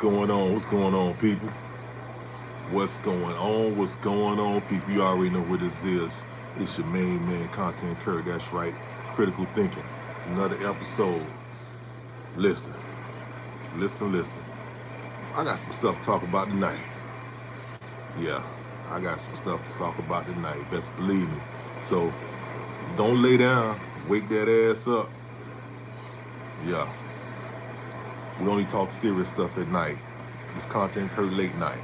Going on? What's going on, people? What's going on? What's going on, people? You already know what this is. It's your main man, Content Kurt. That's right. Critical thinking. It's another episode. Listen, listen. I got some stuff to talk about tonight. Yeah, I got some stuff to talk about tonight. Best believe me. So don't lay down. Wake that ass up. Yeah, we only talk serious stuff at night. It's Content Kurt late night.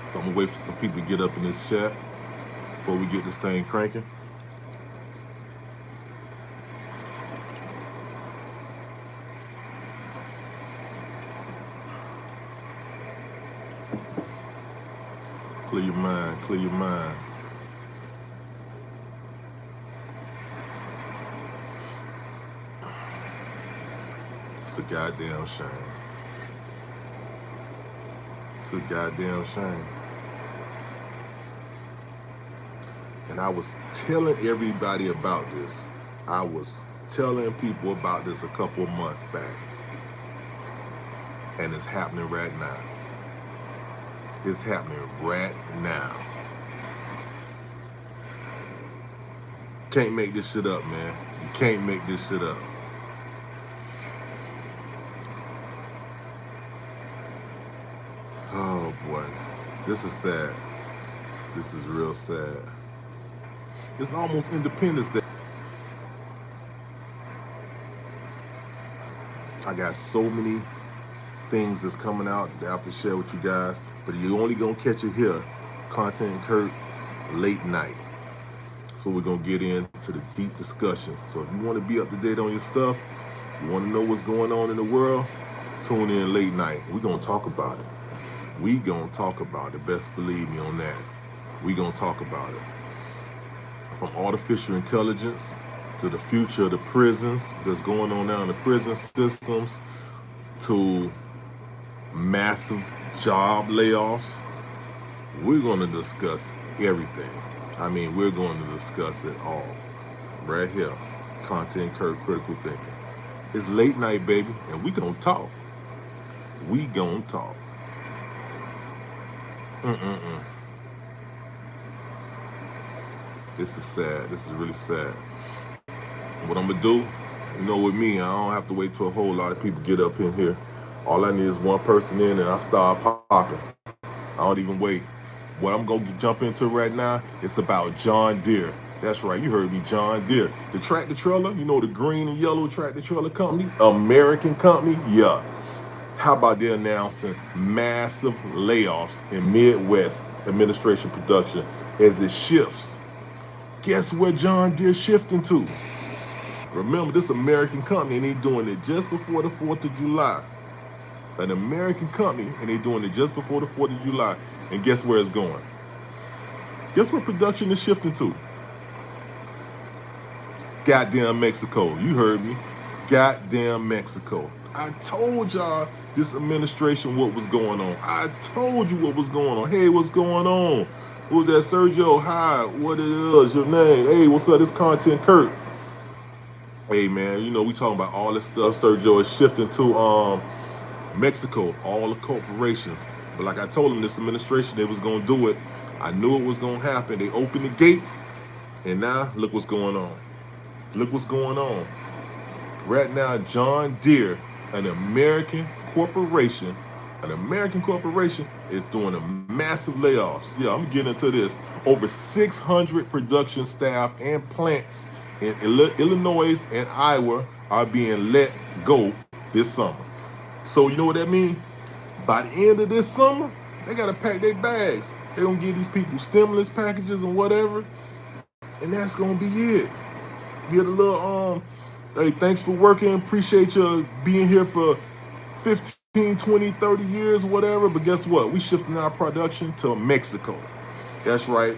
So I'm gonna wait for some people to get up in this chat before we get this thing cranking. Clear your mind, clear your mind. It's a goddamn shame. It's a goddamn shame. And I was telling everybody about this. I was telling people about this a couple of months back. And it's happening right now. It's happening right now. Can't make this shit up, man. You can't make this shit up. Oh boy, this is sad. This is real sad. It's almost Independence Day. I got so many things that's coming out that I have to share with you guys, but you're only gonna catch it here, Content Kurt, late night. So we're gonna get into the deep discussions. So if you want to be up to date on your stuff, you want to know what's going on in the world, tune in late night. We're gonna talk about it. We gonna talk about it. Best believe me on that. We gonna talk about it. From artificial intelligence to the future of the prisons that's going on now in the prison systems, to massive job layoffs. We're gonna discuss everything. I mean, we're going to discuss it all right here. Content Kurt, critical thinking. It's late night, baby, and we gonna talk. We gonna talk. This is sad. This is really sad. What I'm gonna do, you know, with me, I don't have to wait till a whole lot of people get up in here. All I need is one person in, and I start popping. I don't even wait. What I'm gonna jump into right now, it's about John Deere. That's right, you heard me, John Deere. The tractor trailer, you know, the green and yellow tractor trailer company, American company, yeah. How about they announcing massive layoffs in Midwest administration production as it shifts? Guess where John Deere shifting to? Remember, this American company, and they doing it just before the 4th of July. An American company, and they doing it just before the 4th of July. And guess where it's going? Guess where production is shifting to? Goddamn Mexico. You heard me. Goddamn Mexico. I told y'all this administration what was going on. I told you what was going on. Hey, what's going on? Who's that? Sergio? Hi. What it is? Your name? Hey, what's up? This Content Kurt. Hey, man, you know, we talking about all this stuff. Sergio is shifting to Mexico, all the corporations. But like I told them, this administration, they was going to do it. I knew it was going to happen. They opened the gates, and now look what's going on. Look what's going on. Right now, John Deere, an American corporation, is doing a massive layoffs. Yeah, I'm getting into this. Over 600 production staff and plants in Illinois and Iowa are being let go this summer. So you know what that means? By the end of this summer, they gotta pack their bags. They're gonna give these people stimulus packages and whatever, and that's gonna be it. Get a little hey, thanks for working. Appreciate you being here for 15, 20, 30 years, whatever. But guess what? We shifting our production to Mexico. That's right.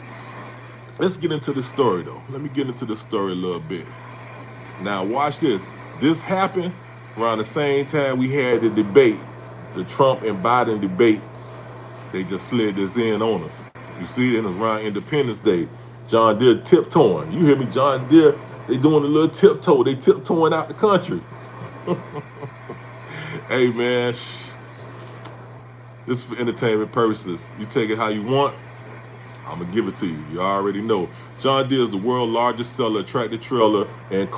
Let's get into the story though. Let me get into the story a little bit. Now watch this. This happened around the same time we had the debate, the Trump and Biden debate. They just slid this in on us. You see, it was around Independence Day. John Deere tiptoeing. You hear me? John Deere, they doing a little tiptoe. They tiptoeing out the country. Hey, man. This is for entertainment purposes. You take it how you want. I'm gonna give it to you. You already know. John Deere is the world's largest seller of tractor trailer and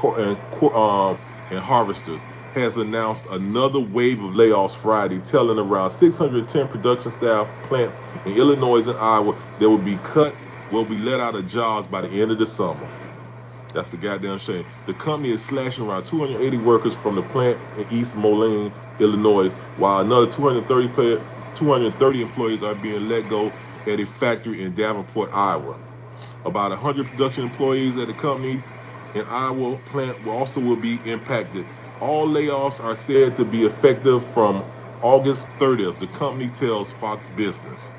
harvesters. Has announced another wave of layoffs Friday, telling around 610 production staff plants in Illinois and Iowa that will be let out of jobs by the end of the summer. That's a goddamn shame. The company is slashing around 280 workers from the plant in East Moline, Illinois, while another 230 employees are being let go at a factory in Davenport, Iowa. About 100 production employees at the company in Iowa plant will be impacted. All layoffs are said to be effective from August 30th, the company tells Fox Business.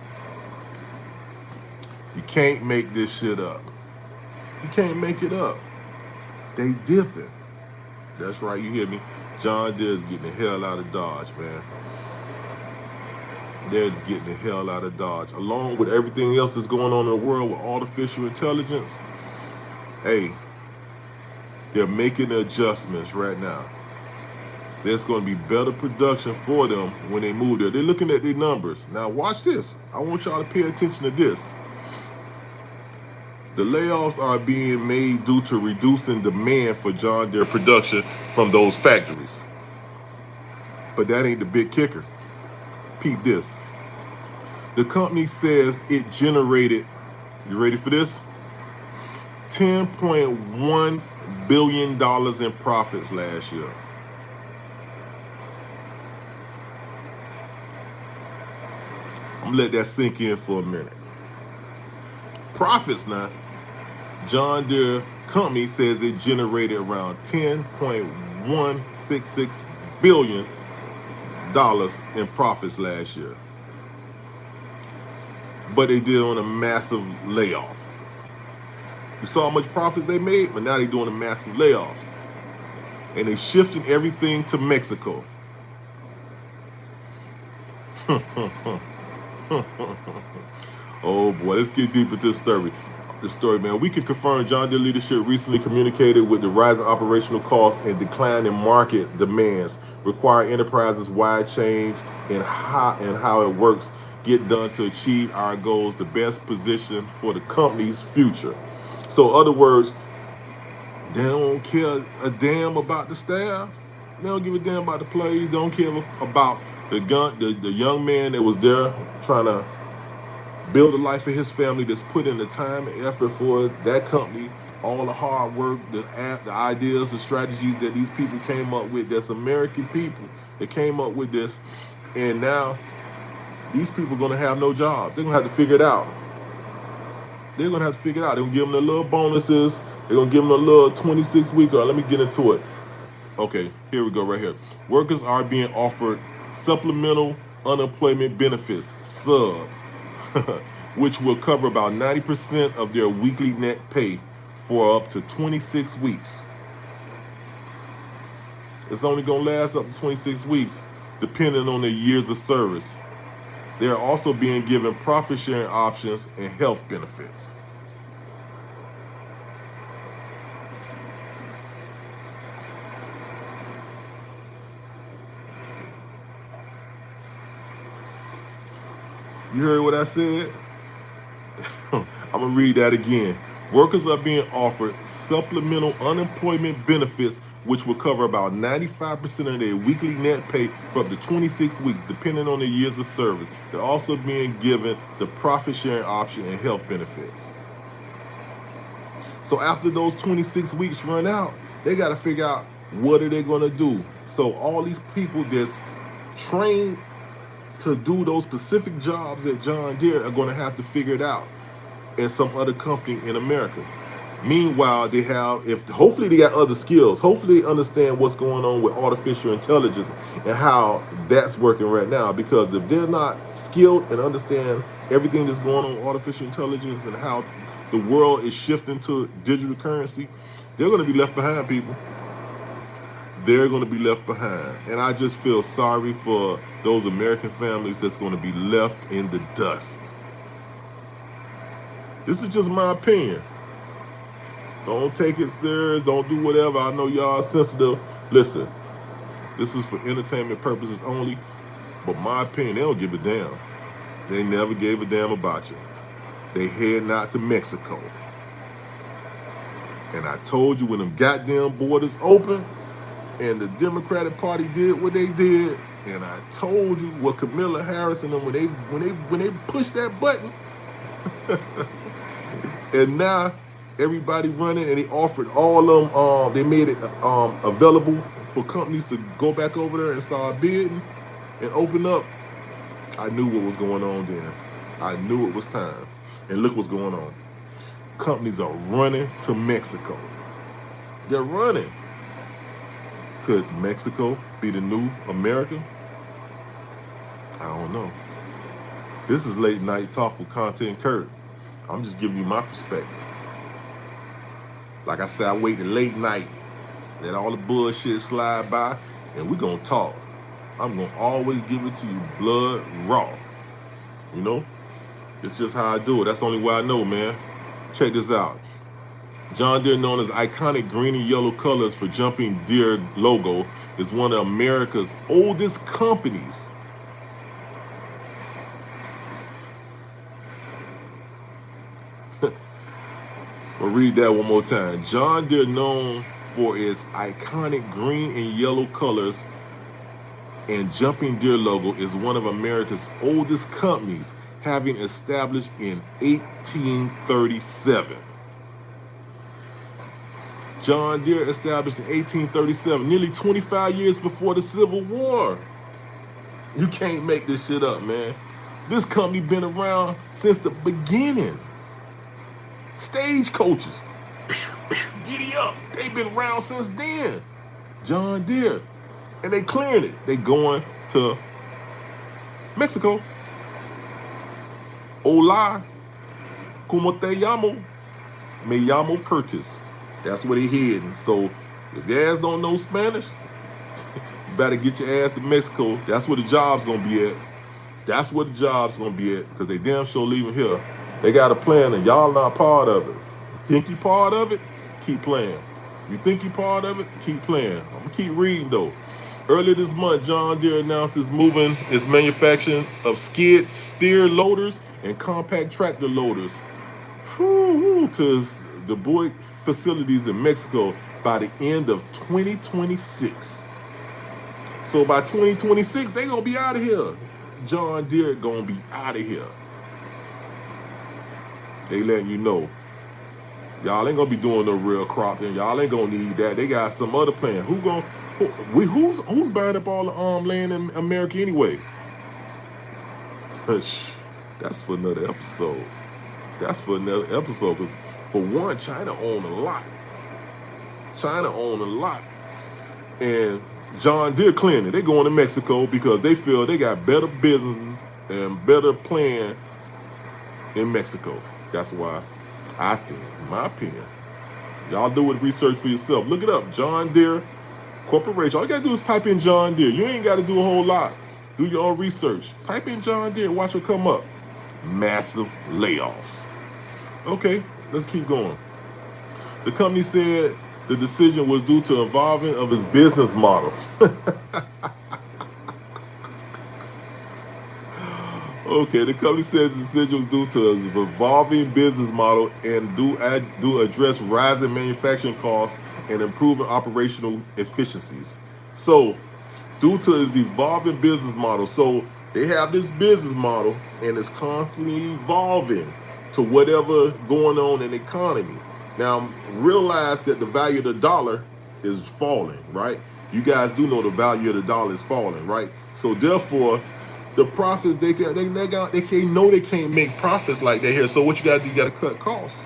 You can't make this shit up. You can't make it up. They dipping. That's right, you hear me? John Deere's getting the hell out of Dodge, man. They're getting the hell out of Dodge. Along with everything else that's going on in the world with artificial intelligence, hey, they're making the adjustments right now. There's going to be better production for them when they move there. They're looking at their numbers. Now watch this. I want y'all to pay attention to this. The layoffs are being made due to reducing demand for John Deere production from those factories. But that ain't the big kicker. Peep this. The company says it generated, you ready for this? $10.1 billion in profits last year. I'm gonna let that sink in for a minute. Profits now. John Deere company says it generated around $10.166 billion in profits last year. But they did on a massive layoff. You saw how much profits they made, but now they're doing a massive layoffs. And they're shifting everything to Mexico. Oh boy, let's get deep into the story, man. We can confirm John Deere leadership recently communicated with the rising operational costs and decline in market demands require enterprises-wide change in how it works get done to achieve our goals, the best position for the company's future. So, in other words, they don't care a damn about the staff. They don't give a damn about the plays. They don't care about the young man that was there trying to build a life for his family, that's put in the time and effort for that company, all the hard work, the ideas, the strategies that these people came up with. That's American people that came up with this. And now these people are going to have no jobs. They're going to have to figure it out. They're going to have to figure it out. They're going to give them the little bonuses. They're going to give them a little 26-week. Let me get into it. Okay, here we go right here. Workers are being offered supplemental unemployment benefits, SUB, which will cover about 90% of their weekly net pay for up to 26 weeks. It's only going to last up to 26 weeks, depending on their years of service. They are also being given profit sharing options and health benefits. You heard what I said? I'm going to read that again. Workers are being offered supplemental unemployment benefits, which will cover about 95% of their weekly net pay for up to 26 weeks, depending on their years of service. They're also being given the profit sharing option and health benefits. So after those 26 weeks run out, they got to figure out what are they going to do. So all these people that's trained to do those specific jobs at John Deere are going to have to figure it out at some other company in America. Meanwhile, hopefully they got other skills. Hopefully they understand what's going on with artificial intelligence and how that's working right now. Because if they're not skilled and understand everything that's going on with artificial intelligence and how the world is shifting to digital currency, they're going to be left behind, people. They're going to be left behind. And I just feel sorry for those American families that's going to be left in the dust. This is just my opinion. Don't take it serious. Don't do whatever. I know y'all are sensitive. Listen, this is for entertainment purposes only. But my opinion, they don't give a damn. They never gave a damn about you. They heading out to Mexico. And I told you when them goddamn borders open and the Democratic Party did what they did, and I told you what Kamala Harris and them when they pushed that button, and now everybody running, and they offered all of them. They made it available for companies to go back over there and start bidding and open up. I knew what was going on then. I knew it was time. And look what's going on. Companies are running to Mexico. They're running. Could Mexico be the new America? I don't know. This is Late Night Talk with Content Kurt. I'm just giving you my perspective. Like I said, I wait till late night, let all the bullshit slide by, and we're going to talk. I'm going to always give it to you blood raw. You know? It's just how I do it. That's the only way I know, man. Check this out. John Deere, known as iconic green and yellow colors for jumping Deere logo, is one of America's oldest companies. We'll read that one more time. John Deere, known for its iconic green and yellow colors and jumping Deere logo, is one of America's oldest companies, having established in 1837. John Deere established in 1837, nearly 25 years before the Civil War. You can't make this shit up, man. This company been around since the beginning. Stagecoaches, giddy up. They've been around since then. John Deere. And they clearing it. They going to Mexico. Hola, como te llamo? Me llamo Curtis. That's where they heading. So if your ass don't know Spanish, you better get your ass to Mexico. That's where the job's gonna be at. That's where the job's gonna be at, because they damn sure leaving here. They got a plan and y'all not part of it. Think you part of it? Keep playing. You think you part of it? Keep playing. I'm gonna keep reading though. Earlier this month, John Deere announced it's moving its manufacturing of skid steer loaders and compact tractor loaders to the Deere facilities in Mexico by the end of 2026. So by 2026, they gonna be out of here. John Deere gonna be out of here. They letting you know. Y'all ain't gonna be doing no real cropping. Y'all ain't gonna need that. They got some other plan. Who's buying up all the land in America anyway? That's for another episode. That's for another episode. Because for one, China own a lot. And John Deere cleaning. They going to Mexico because they feel they got better businesses and better plan in Mexico. That's why I think, in my opinion, y'all do it research for yourself. Look it up. John Deere Corporation. All you got to do is type in John Deere. You ain't got to do a whole lot. Do your own research. Type in John Deere. Watch what come up. Massive layoffs. Okay, let's keep going. The company said the decision was due to evolving of its business model. Okay, the company says the decision was due to its evolving business model and do address rising manufacturing costs and improving operational efficiencies. So, due to its evolving business model, so they have this business model and it's constantly evolving to whatever going on in the economy. Now, realize that the value of the dollar is falling, right? You guys do know the value of the dollar is falling, right? So therefore, the profits they can't make profits like that here. So what you gotta do, you gotta cut costs.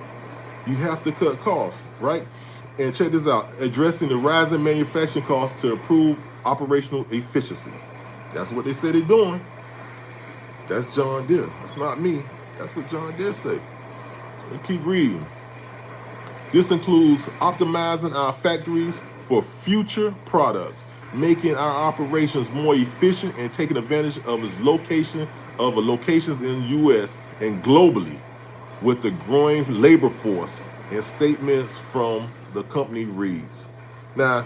You have to cut costs, right? And check this out, addressing the rising manufacturing costs to improve operational efficiency. That's what they say they're doing. That's John Deere. That's not me. That's what John Deere say. We keep reading. This includes optimizing our factories for future products, making our operations more efficient and taking advantage of locations in the U.S. and globally with the growing labor force, and statements from the company reads. Now,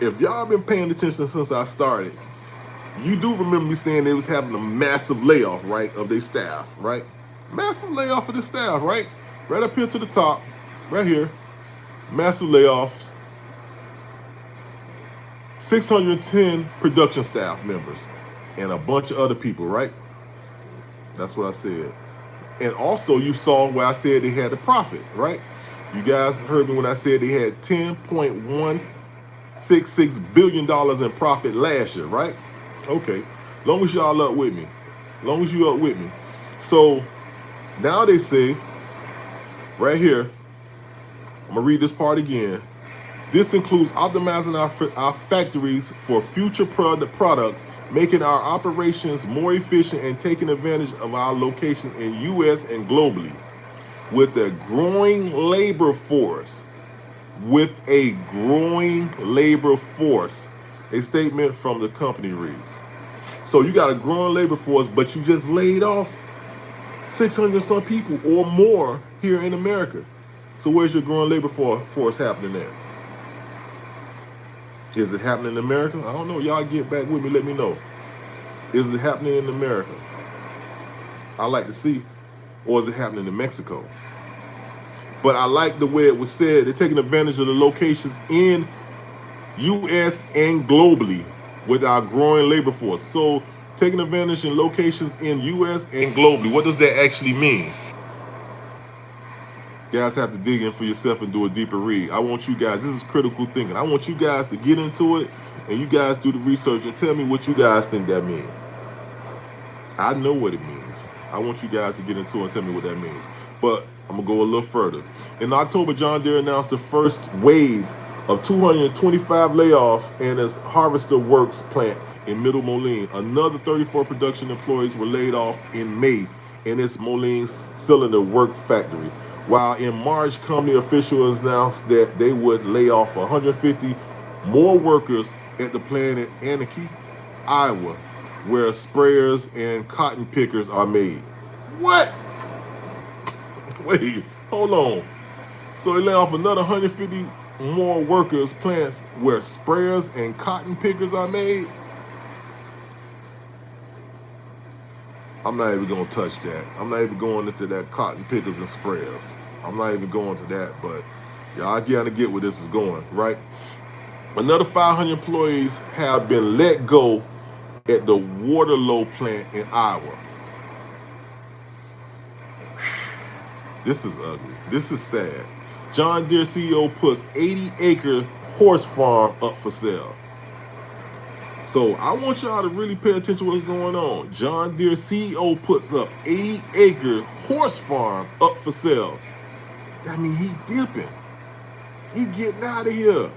if y'all been paying attention since I started, You do remember me saying they was having a massive layoff, right, of their staff, right? Massive layoff of the staff, right? Right up here to the top, right here. Massive layoffs. 610 production staff members and a bunch of other people, right? That's what I said. And also you saw where I said they had the profit, right? You guys heard me when I said they had $10.166 billion in profit last year, right? Okay. Long as y'all up with me. Long as you up with me. So now they say, right here, I'm going to read this part again. This includes optimizing our factories for future products, making our operations more efficient, and taking advantage of our locations in U.S. and globally. With a growing labor force, a statement from the company reads. So you got a growing labor force, but you just laid off 600 some people or more here in America. So where's your growing labor force happening at? Is it happening in America? I don't know. Y'all get back with me. Let me know. Is it happening in America? I like to see. Or is it happening in Mexico? But I like the way it was said. They're taking advantage of the locations in U.S. and globally with our growing labor force. So taking advantage in locations in U.S. and globally. What does that actually mean? You guys have to dig in for yourself and do a deeper read. I want you guys, this is critical thinking. I want you guys to get into it and you guys do the research and tell me what you guys think that means. I know what it means. I want you guys to get into it and tell me what that means. But I'm going to go a little further. In October, John Deere announced the first wave of 225 layoffs in its Harvester Works plant in Middle Moline. Another 34 production employees were laid off in May in its Moline cylinder work factory. While in March, company officials announced that they would lay off 150 more workers at the plant in Anakie, Iowa, where sprayers and cotton pickers are made. What? Wait, hold on. So they lay off another 150 more workers, plants where sprayers and cotton pickers are made? I'm not even going to touch that. I'm not even going into that cotton pickers and sprayers. I'm not even going to that, but y'all gotta get where this is going, right? Another 500 employees have been let go at the Waterloo plant in Iowa. This is ugly. This is sad. John Deere CEO puts 80-acre horse farm up for sale. So I want y'all to really pay attention to what's going on. John Deere CEO puts up 80-acre horse farm up for sale. I mean, he dipping. He getting out of here.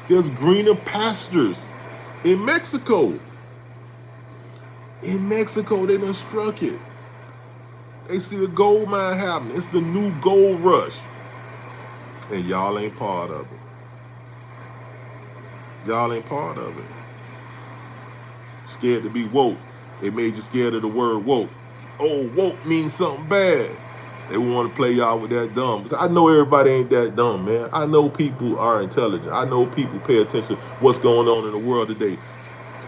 There's greener pastures in Mexico. In Mexico, they done struck it. They see a gold mine happening. It's the new gold rush. And y'all ain't part of it. Y'all ain't part of it. Scared to be woke. They made you scared of the word woke. Oh, woke means something bad. They want to play y'all with that dumb. I know everybody ain't that dumb, man. I know people are intelligent. I know people pay attention to what's going on in the world today.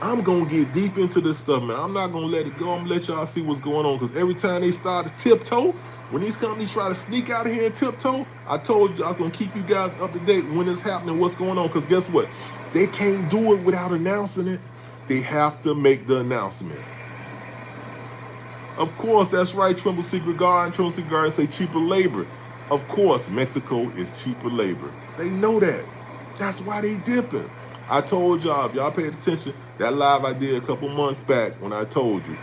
I'm going to get deep into this stuff, man. I'm not going to let it go. I'm going to let y'all see what's going on. Because every time they start to tiptoe, when these companies try to sneak out of here and tiptoe, I told you I'm going to keep you guys up to date when it's happening, what's going on. Because guess what? They can't do it without announcing it. They have to make the announcement. Of course, that's right, Trimble Secret Garden. Trimble Secret Garden say cheaper labor. Of course, Mexico is cheaper labor. They know that. That's why they dipping. I told y'all, if y'all paid attention, that live I did a couple months back when I told you,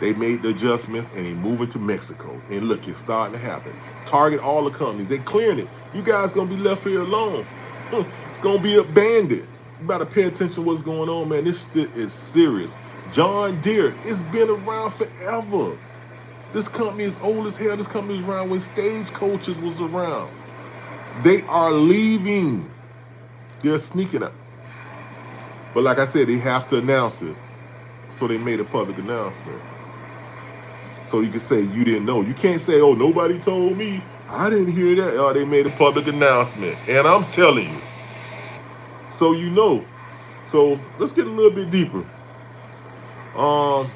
they made the adjustments and they moving to Mexico. And look, it's starting to happen. Target all the companies. They clearing it. You guys going to be left here alone. It's going to be abandoned. You better pay attention to what's going on, man. This shit is serious. John Deere, it's been around forever. This company is old as hell. This company was around when Stagecoaches was around. They are leaving. They're sneaking out. But like I said, they have to announce it. So they made a public announcement. So you can say you didn't know. You can't say, oh, nobody told me. I didn't hear that. Oh, they made a public announcement. And I'm telling you. So you know. So let's get a little bit deeper. Um,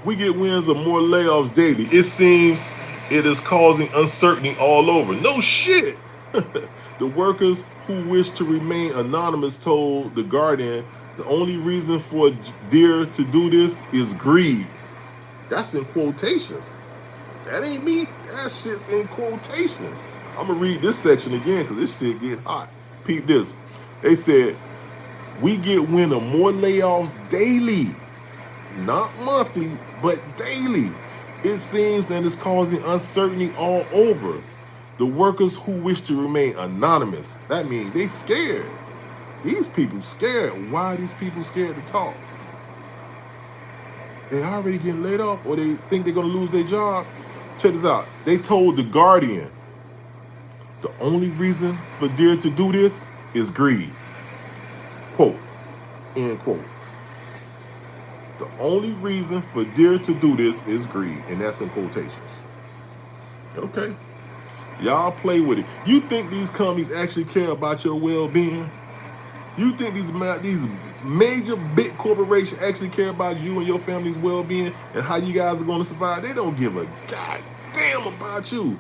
we get winds of more layoffs daily. It seems it is causing uncertainty all over. No shit. The workers who wish to remain anonymous told The Guardian the only reason for Deere to do this is greed. That's in quotations. That ain't me. That shit's in quotation. I'm gonna read this section again because this shit get hot. Peep this. They said, we get wind of more layoffs daily. Not monthly, but daily. It seems and is causing uncertainty all over. The workers who wish to remain anonymous. That means they scared. These people scared. Why are these people scared to talk? They already getting laid off or they think they're going to lose their job. Check this out. They told The Guardian the only reason for Deere to do this is greed. Quote, end quote. The only reason for Deere to do this is greed, and that's in quotations. Okay. Y'all play with it. You think these companies actually care about your well-being? You think these major big corporations actually care about you and your family's well-being and how you guys are going to survive? They don't give a goddamn about you.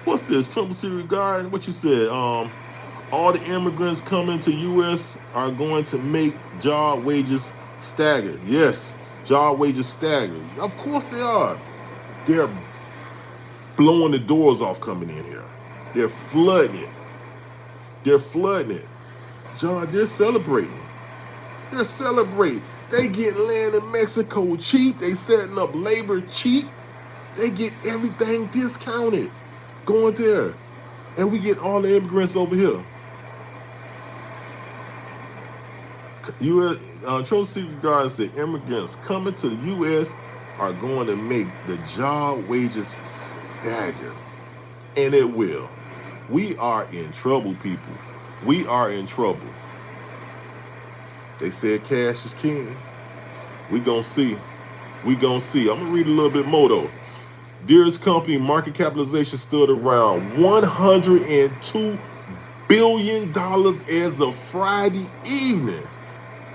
What's this? Trump City Garden? What you said? All the immigrants coming to U.S. are going to make job wages stagger. Yes, job wages stagger. Of course they are. They're blowing the doors off coming in here. They're flooding it. They're flooding it. John, they're celebrating. They're celebrating. They get land in Mexico cheap. They setting up labor cheap. They get everything discounted going there. And we get all the immigrants over here. Trump City Garden said immigrants coming to the U.S. are going to make the job wages stagger. And it will. We are in trouble, people. We are in trouble. They said cash is king. We gonna see. We gonna see. I'm gonna read a little bit more though. Deere's company market capitalization stood around $102 billion as of Friday evening.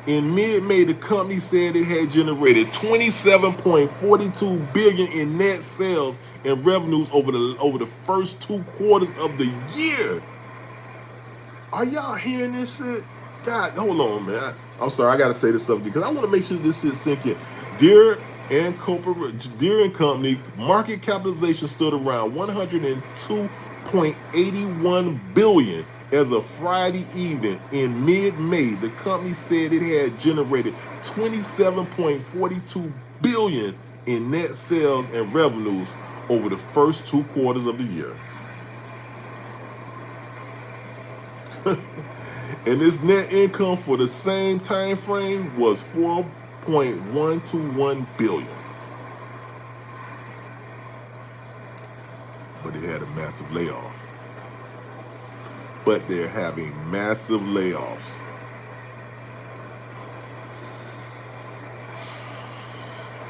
In mid-May, the company said it had generated $27.42 billion in net sales and revenues over the first 2 quarters of the year. Are y'all hearing this shit? God, hold on, man. I'm sorry, I gotta say this stuff because I want to make sure this shit sink in. Deere and Company market capitalization stood around $102.81 billion as of Friday evening. In mid-May, the company said it had generated $27.42 billion in net sales and revenues over the first 2 quarters of the year. And its net income for the same time frame was $4.121 billion. But they had a massive layoff. But they're having massive layoffs.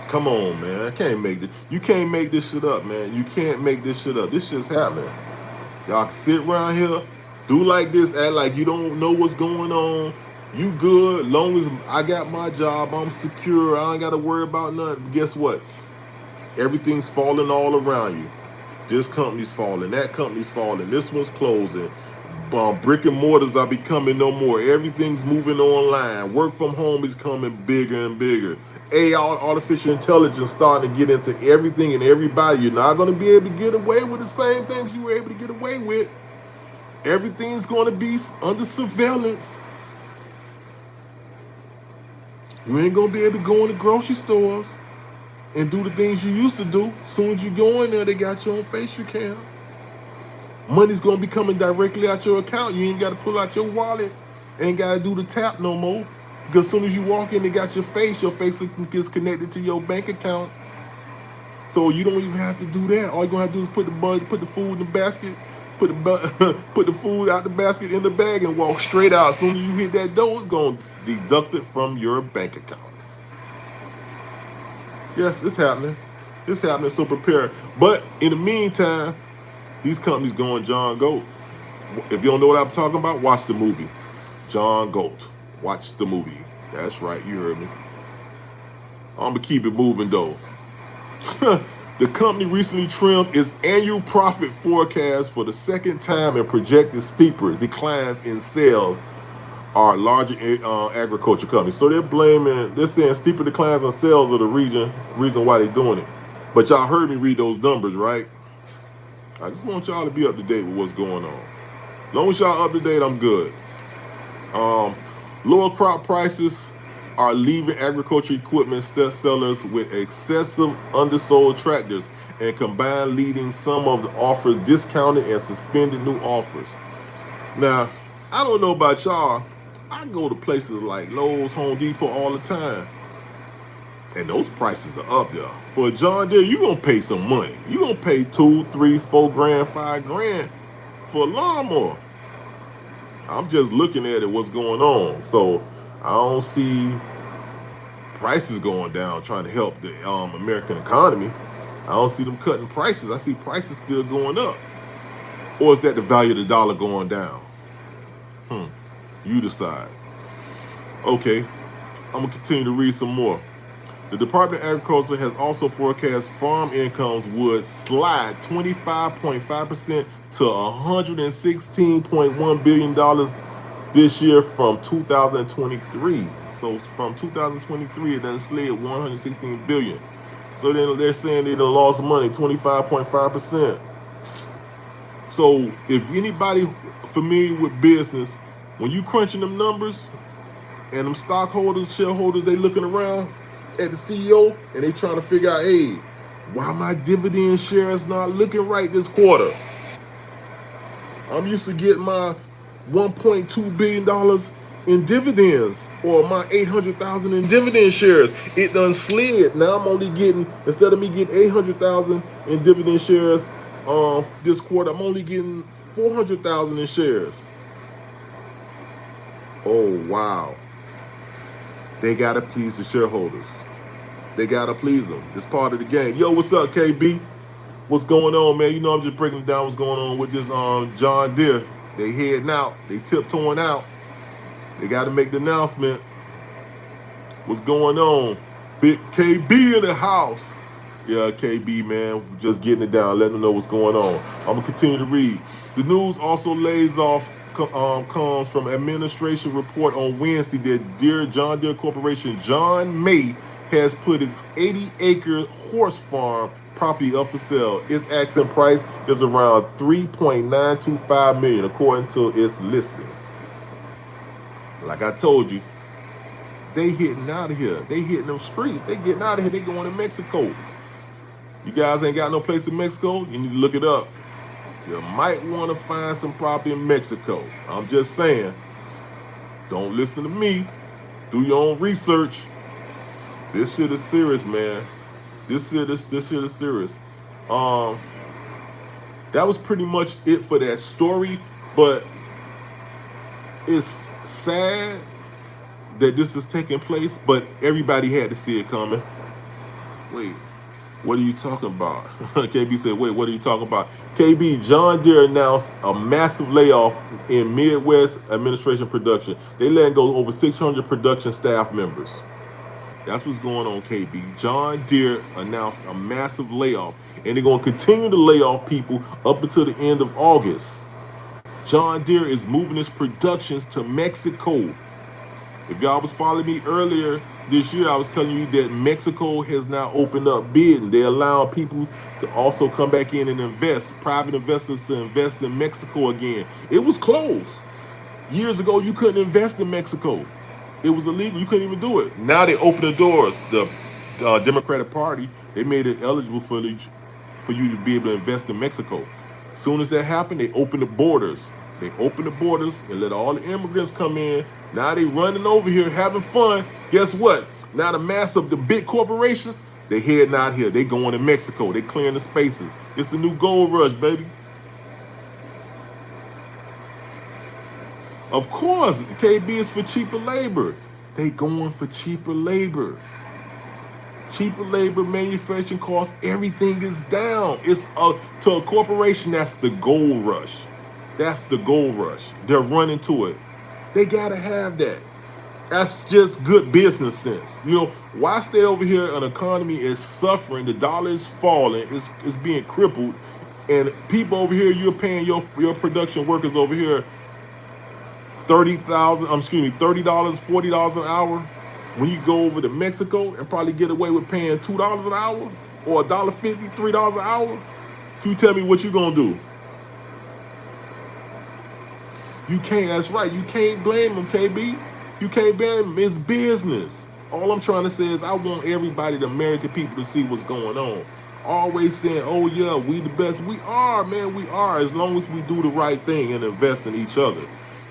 Come on, man. I can't make this. You can't make this shit up, man. You can't make this shit up. This shit's happening. Y'all can sit around here, do like this, act like you don't know what's going on. You good, long as I got my job, I'm secure, I ain't got to worry about nothing. But guess what? Everything's falling all around you. This company's falling, that company's falling, this one's closing. Brick and mortars are becoming no more. Everything's moving online. Work from home is coming bigger and bigger. Artificial intelligence starting to get into everything and everybody. You're not going to be able to get away with the same things you were able to get away with. Everything's going to be under surveillance. You ain't going to be able to go in the grocery stores and do the things you used to do. As soon as you go in there, they got you on facial cam. Money's going to be coming directly out your account. You ain't got to pull out your wallet. Ain't got to do the tap no more. Because as soon as you walk in, they got your face gets connected to your bank account. So you don't even have to do that. All you're going to have to do is put the food in the basket, put the food out the basket in the bag and walk straight out. As soon as you hit that door, it's going to deduct it from your bank account. Yes, it's happening. It's happening, so prepare. But in the meantime, these companies going John Goat. If you don't know what I'm talking about, watch the movie. John Goat. Watch the movie. That's right, you heard me. I'm gonna keep it moving though. The company recently trimmed its annual profit forecast for the second time and projected steeper declines in sales are larger agriculture companies. So they're saying steeper declines in sales of the reason why they're doing it. But y'all heard me read those numbers, right? I just want y'all to be up to date with what's going on. As long as y'all up to date, I'm good. Lower crop prices are leaving agriculture equipment sellers with excessive undersold tractors and combined leading some of the offers discounted and suspended new offers. Now, I don't know about y'all. I go to places like Lowe's, Home Depot all the time, and those prices are up there. For a John Deere, you're going to pay some money. You're going to pay 2, 3, 4 grand, 5 grand for a lawnmower. I'm just looking at it, what's going on. So I don't see prices going down trying to help the American economy. I don't see them cutting prices. I see prices still going up. Or is that the value of the dollar going down? You decide. Okay, I'm going to continue to read some more. The Department of Agriculture has also forecast farm incomes would slide 25.5% to $116.1 billion this year from 2023. So from 2023, it done slid $116 billion. So then they're saying they done lost money, 25.5%. So if anybody familiar with business, when you crunching them numbers and them stockholders, shareholders, they looking around at the CEO and they trying to figure out, hey, why my dividend shares not looking right this quarter? I'm used to getting my $1.2 billion in dividends or my 800,000 in dividend shares. It done slid. Now I'm only getting, instead of me getting 800,000 in dividend shares this quarter, I'm only getting 400,000 in shares. Oh, wow. They got to please the shareholders. They got to please them. It's part of the game. Yo, what's up, KB? What's going on, man? You know, I'm just breaking down what's going on with this John Deere. They heading out. They tiptoeing out. They got to make the announcement. What's going on? Big KB in the house. Yeah, KB, man. Just getting it down. Letting them know what's going on. I'm going to continue to read. The news also lays off comes from administration report on Wednesday that John Deere Corporation John May has put his 80-acre horse farm property up for sale. Its asking price is around $3.925 million according to its listings. Like I told you, they hitting out of here. They hitting them streets. They getting out of here. They going to Mexico. You guys ain't got no place in Mexico? You need to look it up. You might want to find some property in Mexico. I'm just saying. Don't listen to me. Do your own research. This shit is serious, man. This shit is serious. That was pretty much it for that story. But it's sad that this is taking place. But everybody had to see it coming. Wait. What are you talking about? KB said, wait, what are you talking about? KB, John Deere announced a massive layoff in Midwest administration production. They letting go over 600 production staff members. That's what's going on, KB. John Deere announced a massive layoff, and they're going to continue to lay off people up until the end of August. John Deere is moving its productions to Mexico. If y'all was following me earlier this year, I was telling you that Mexico has now opened up bidding. They allow people to also come back in and invest, private investors to invest in Mexico again. It was closed. Years ago, you couldn't invest in Mexico. It was illegal. You couldn't even do it. Now they open the doors. The Democratic Party, they made it eligible for you to be able to invest in Mexico. As soon as that happened, they opened the borders. They opened the borders and let all the immigrants come in. Now they running over here having fun. Guess what? Now the mass of the big corporations, they heading out here. They going to Mexico. They clearing the spaces. It's the new gold rush, baby. Of course, KB is for cheaper labor. They going for cheaper labor. Cheaper labor, manufacturing costs, everything is down. It's to a corporation, that's the gold rush. That's the gold rush. They're running to it. They gotta have that. That's just good business sense. You know, why stay over here? An economy is suffering. The dollar is falling. It's being crippled, and people over here, you're paying your production workers over here 30,000. Excuse me, $30, $40 an hour. When you go over to Mexico and probably get away with paying $2 an hour or $1.50, $3 an hour, you tell me what you gonna do? You can't. That's right. You can't blame them, KB. You can't blame them. It's business. All I'm trying to say is I want everybody, the American people, to see what's going on. Always saying, "Oh yeah, we the best." We are, man. We are. As long as we do the right thing and invest in each other.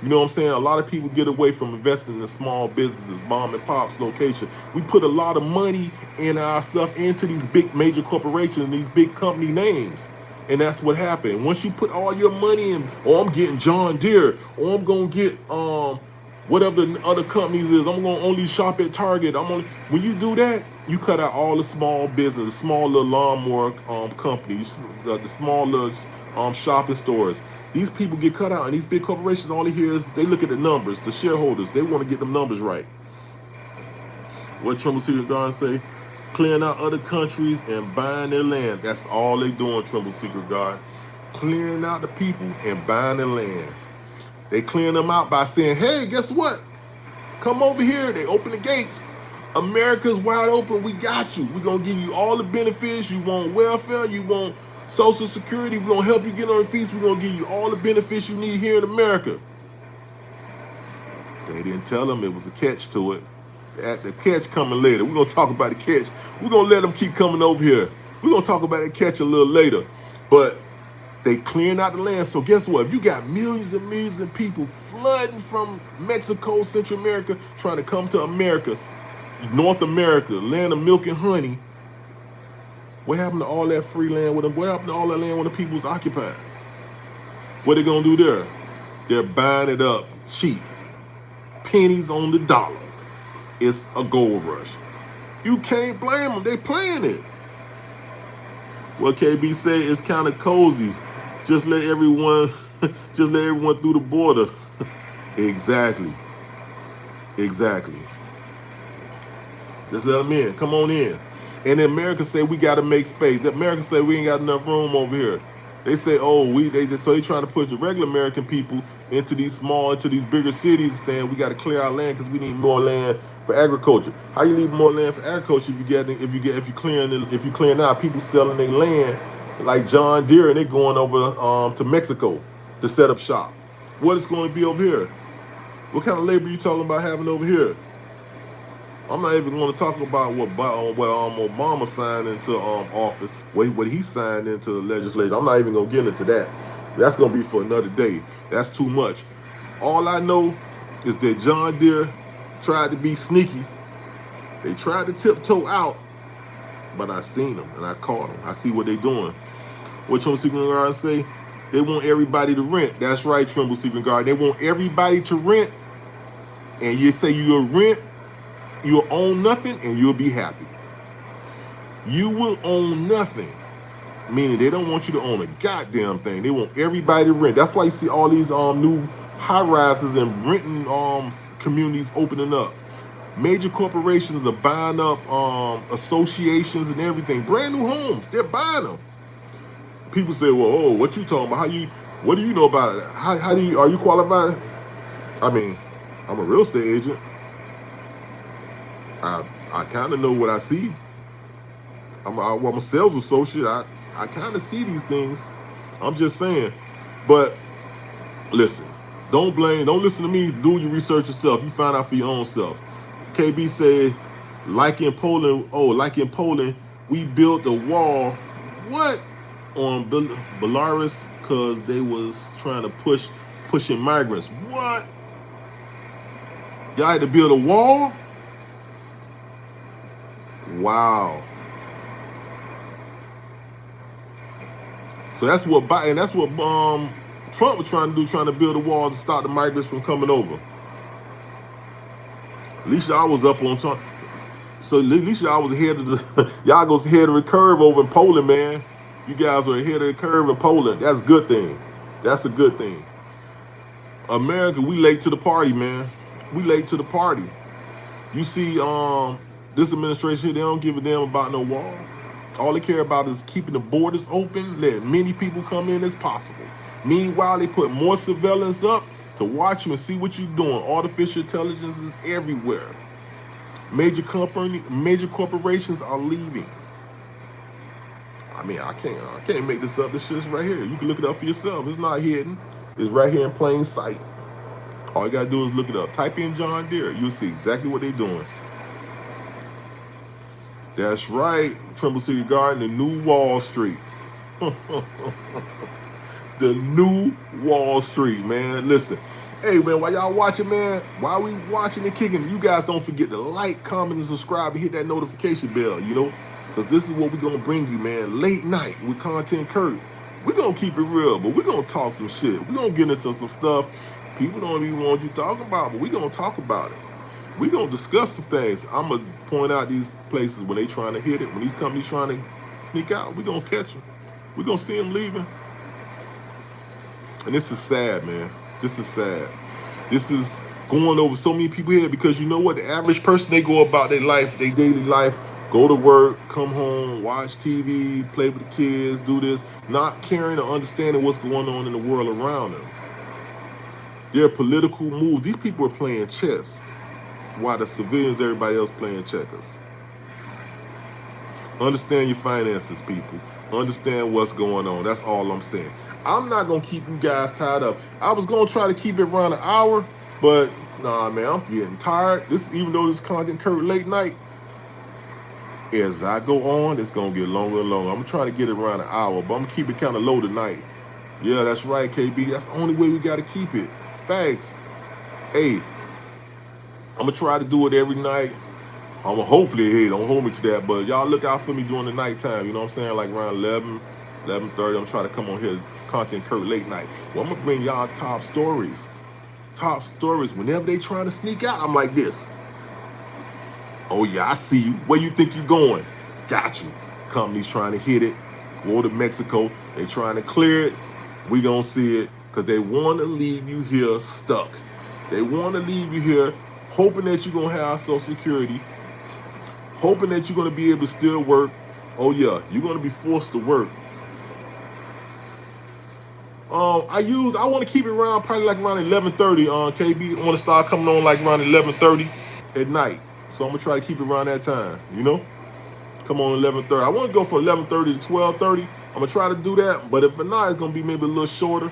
You know what I'm saying? A lot of people get away from investing in small businesses, mom and pops location. We put a lot of money in our stuff into these big major corporations and these big company names. And that's what happened. Once you put all your money in, oh, I'm getting John Deere, or I'm gonna get whatever the other companies is, I'm gonna only shop at Target. When you do that, you cut out all the small business, the small little lawnmower companies, the small little shopping stores. These people get cut out, and these big corporations, all they hear is they look at the numbers, the shareholders. They want to get them numbers right. What Trumbull Secret Garden say? Clearing out other countries and buying their land. That's all they doing, Trumbull Secret Garden. Clearing out the people and buying their land. They clearing them out by saying, hey, guess what? Come over here. They open the gates. America's wide open. We got you. We're going to give you all the benefits. You want welfare. You want Social Security. We're going to help you get on your feet. We're going to give you all the benefits you need here in America. They didn't tell them it was a catch to it. The catch coming later. We're going to talk about the catch. We're going to let them keep coming over here. We're going to talk about the catch a little later. But they clearing out the land. So guess what? If you got millions and millions of people flooding from Mexico, Central America, trying to come to America, North America, land of milk and honey, what happened to all that free land with them? What happened to all that land when the people's occupied? What they going to do there? They're buying it up cheap. Pennies on the dollar. It's a gold rush. You can't blame them. They playing it. What KB said is kind of cozy. Just let everyone through the border. Exactly. Just let them in. Come on in. And then America say we got to make space. America say we ain't got enough room over here. They say, so they trying to push the regular American people into these bigger cities, saying we got to clear our land because we need more land for agriculture. How you leave more land for agriculture if you clearing out people selling their land like John Deere and they going over to Mexico to set up shop? What is going to be over here? What kind of labor you talking about having over here? I'm not even going to talk about what Obama signed into office, what he signed into the legislature. I'm not even going to get into that. That's going to be for another day. That's too much. All I know is that John Deere tried to be sneaky. They tried to tiptoe out, but I seen them and I caught them. I see what they're doing. What Trumbull Secret Garden say? They want everybody to rent. That's right, Trumbull Secret Garden. They want everybody to rent, and you say you'll rent, you'll own nothing, and you'll be happy. You will own nothing, meaning they don't want you to own a goddamn thing. They want everybody to rent. That's why you see all these new high-rises and renting communities opening up. Major corporations are buying up associations and everything. Brand new homes, they're buying them. People say, well, what you talking about? What do you know about it? Are you qualified? I mean, I'm a real estate agent. I kind of know what I see. I'm a sales associate. I kind of see these things. I'm just saying. But listen, don't listen to me. Do your research yourself. You find out for your own self. KB said, like in Poland, we built a wall. What? On Belarus, because they was trying to pushing migrants. What? Y'all had to build a wall? Wow. So that's what Trump was trying to do, trying to build a wall to stop the migrants from coming over. At least y'all was up on time. So at least y'all was ahead of y'all goes ahead of the curve over in Poland, man. You guys were ahead of the curve in Poland. That's a good thing. That's a good thing. America, we late to the party, man. We late to the party. You see, this administration, they don't give a damn about no wall. All they care about is keeping the borders open, letting many people come in as possible. Meanwhile, they put more surveillance up to watch you and see what you're doing. Artificial intelligence is everywhere. Major corporations are leaving. I mean, I can't make this up. This shit's right here. You can look it up for yourself. It's not hidden. It's right here in plain sight. All you gotta do is look it up. Type in John Deere. You'll see exactly what they're doing. That's right, Trimble City Garden, the new Wall Street. The new Wall Street, man. Listen, hey, man, while y'all watching, man, while we watching and kicking, you guys don't forget to like, comment, and subscribe, and hit that notification bell, because this is what we're going to bring you, man, late night with Content Kurt. We're going to keep it real, but we're going to talk some shit. We're going to get into some stuff people don't even want you talking about, but we're going to talk about it. We're going to discuss some things. I'm going to point out these places when they trying to hit it, when these companies trying to sneak out, we're going to catch them. We're going to see them leaving. And this is sad, man. This is sad. This is going over so many people here because you know what? The average person, they go about their life, their daily life, go to work, come home, watch TV, play with the kids, do this, not caring or understanding what's going on in the world around them. Their political moves. These people are playing chess while the civilians, everybody else playing checkers. Understand your finances, people. Understand what's going on. That's all I'm saying. I'm not going to keep you guys tied up. I was going to try to keep it around an hour, but nah, man, I'm getting tired. Even though this Content Kurt late night, as I go on, it's going to get longer and longer. I'm trying to get it around an hour, but I'm going to keep it kind of low tonight. Yeah, that's right, KB. That's the only way we got to keep it. Facts. Hey, I'm going to try to do it every night. I'm going to hopefully, hey, don't hold me to that, but y'all look out for me during the nighttime. You know what I'm saying? Like around 11:30, I'm trying to come on here, Content Kurt late night. Well, I'm going to bring y'all top stories. Top stories. Whenever they trying to sneak out, I'm like this. Oh, yeah, I see you. Where you think you going? Got you. Companies trying to hit it. Go to Mexico. They trying to clear it. We going to see it because they want to leave you here stuck. They want to leave you here hoping that you're going to have Social Security, hoping that you're going to be able to still work. Oh, yeah, you're going to be forced to work. I want to keep it around probably like around 11:30 on KB. I want to start coming on like around 11:30 at night. So I'm going to try to keep it around that time, Come on 11:30. I want to go from 11:30 to 12:30. I'm going to try to do that. But if not, it's going to be maybe a little shorter.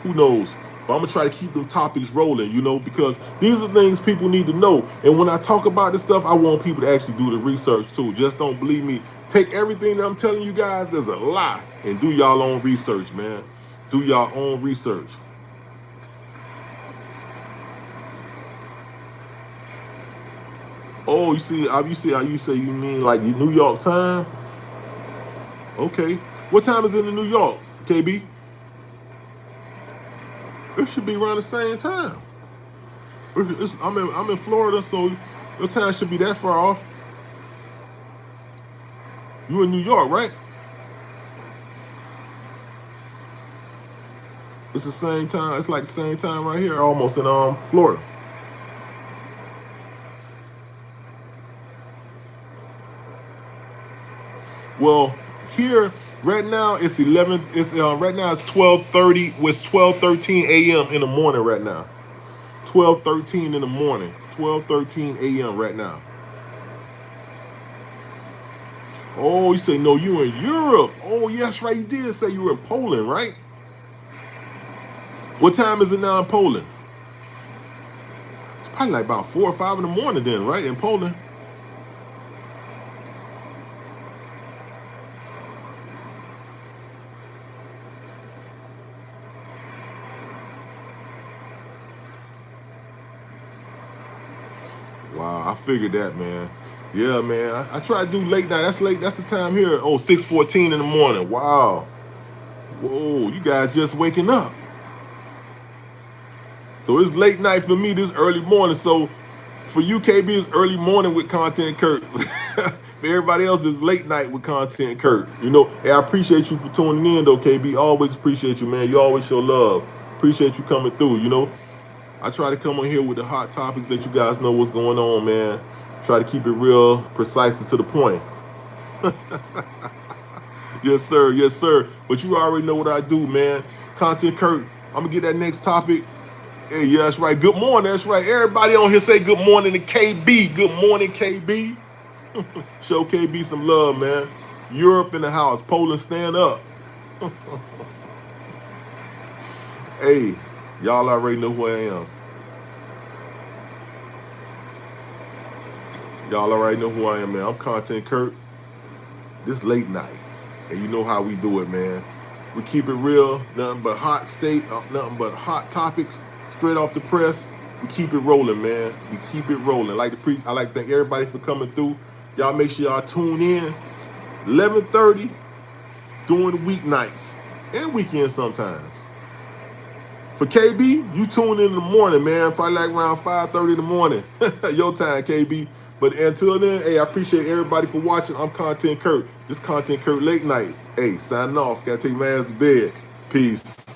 Who knows? But I'm going to try to keep them topics rolling, because these are things people need to know. And when I talk about this stuff, I want people to actually do the research too. Just don't believe me. Take everything that I'm telling you guys as a lie and do y'all own research, man. Do y'all own research. Oh, you see how you say you mean like New York time? Okay. What time is it in New York, KB? It should be around the same time. I'm in Florida, so your time should be that far off. You in New York, right? It's the same time. It's like the same time right here, almost in Florida. Well, here right now it's 11. It's right now it's 12:30. It's 12:13 a.m. in the morning right now. 12:13 in the morning. 12:13 a.m. right now. Oh, you say no? You in Europe? Oh, yes, right. You did say you were in Poland, right? What time is it now in Poland? It's probably like about 4 or 5 in the morning then, right? In Poland. Wow, I figured that, man. Yeah, man. I try to do late night. That's late. That's the time here. Oh, 6:14 in the morning. Wow. Whoa, you guys just waking up. So it's late night for me, this early morning. So for you, KB, it's early morning with Content Kurt. For everybody else, it's late night with Content Kurt. Hey, I appreciate you for tuning in, though, KB. Always appreciate you, man. You always show love. Appreciate you coming through, I try to come on here with the hot topics that you guys know what's going on, man. Try to keep it real precise and to the point. Yes, sir. Yes, sir. But you already know what I do, man. Content Kurt. I'm gonna get that next topic. Hey, yeah, that's right. Good morning. That's right. Everybody on here say good morning to KB. Good morning, KB. Show KB some love, man. Europe in the house. Poland, stand up. Hey, y'all already know who I am. Y'all already know who I am, man. I'm Content Kurt. This late night. And you know how we do it, man. We keep it real. Nothing but nothing but hot topics straight off the press. We keep it rolling, man. We keep it rolling. I like to thank everybody for coming through. Y'all make sure y'all tune in 11:30 during the weeknights and weekends sometimes. For KB, you tune in the morning, man. Probably like around 5:30 in the morning. Your time, KB. But until then, hey, I appreciate everybody for watching. I'm Content Kurt. This Content Kurt late night. Hey, signing off. Gotta take my ass to bed. Peace.